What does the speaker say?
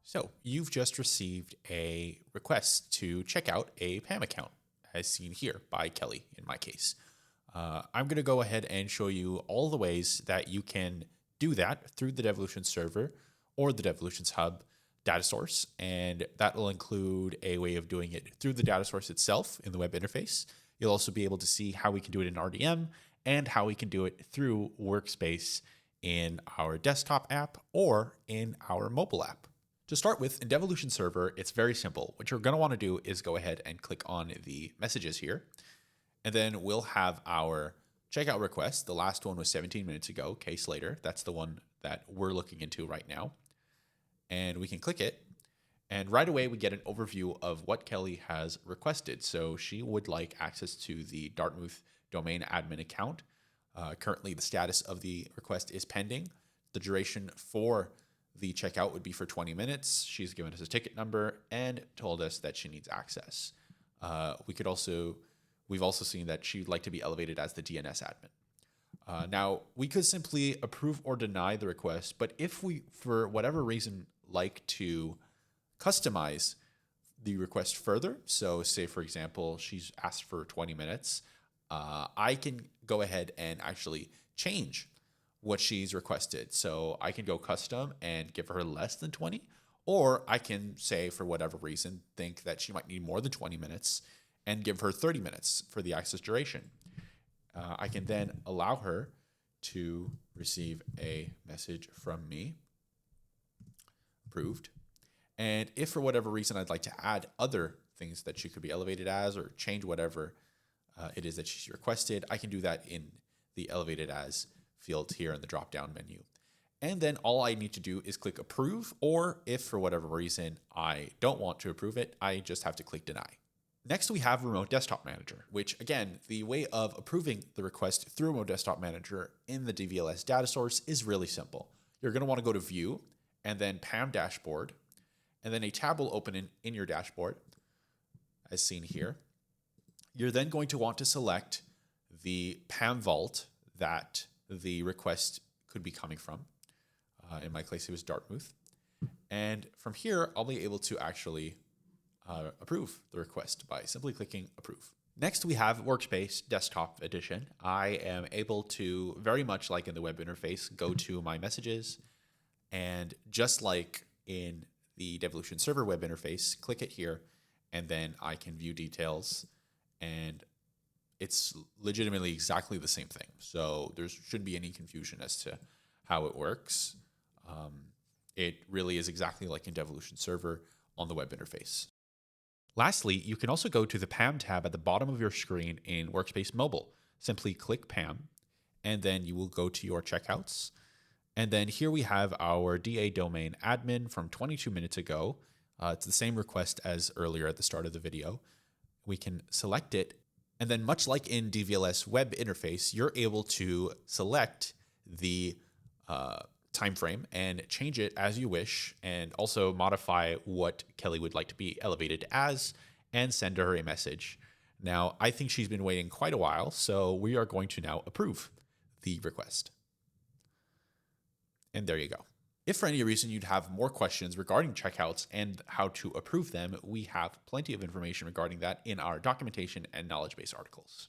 So you've just received a request to check out a PAM account, as seen here by Kelly in my case. I'm going to go ahead and show you all the ways that you can do that through the Devolutions server or the Devolutions Hub data source. And that will include a way of doing it through the data source itself in the web interface. You'll also be able to see how we can do it in RDM and how we can do it through Workspace in our desktop app or in our mobile app. To start with, in Devolution Server, it's very simple. What you're going to want to do is go ahead and click on the messages here. And then we'll have our checkout request. The last one was 17 minutes ago, case later. That's the one that we're looking into right now. And we can click it. And right away, we get an overview of what Kelly has requested. So she would like access to the Dartmouth domain admin account. Currently, the status of the request is pending. The duration for the checkout would be for 20 minutes. She's given us a ticket number and told us that she needs access. We've also seen that she'd like to be elevated as the DNS admin. Now, we could simply approve or deny the request, but if we, for whatever reason, like to customize the request further, so say, for example, she's asked for 20 minutes, I can go ahead and actually change what she's requested. So I can go custom and give her less than 20, or I can say, for whatever reason, think that she might need more than 20 minutes and give her 30 minutes for the access duration. I can then allow her to receive a message from me, approved. And if for whatever reason I'd like to add other things that she could be elevated as or change whatever it is that she's requested, I can do that in the elevated as field here in the drop-down menu. And then all I need to do is click approve, or if for whatever reason I don't want to approve it, I just have to click deny. Next, we have Remote Desktop Manager, which again, the way of approving the request through Remote Desktop Manager in the DVLS data source is really simple. You're going to want to go to View and then PAM Dashboard, and then a tab will open in your dashboard, as seen here. You're then going to want to select the PAM vault that the request could be coming from. In my case, it was Dartmouth. And from here, I'll be able to actually approve the request by simply clicking approve. Next, we have Workspace Desktop Edition. I am able to, very much like in the web interface, go to my messages, and just like in the Devolution Server web interface, click it here, and then I can view details, and it's legitimately exactly the same thing. So there shouldn't be any confusion as to how it works. It really is exactly like in Devolution Server on the web interface. Lastly, you can also go to the PAM tab at the bottom of your screen in Workspace Mobile. Simply click PAM, and then you will go to your checkouts. And then here we have our DA domain admin from 22 minutes ago. It's the same request as earlier at the start of the video. We can select it. And then much like in DVLS web interface, you're able to select the time frame and change it as you wish, and also modify what Kelly would like to be elevated as and send her a message. Now, I think she's been waiting quite a while, so we are going to now approve the request. And there you go. If for any reason you'd have more questions regarding checkouts and how to approve them, we have plenty of information regarding that in our documentation and knowledge base articles.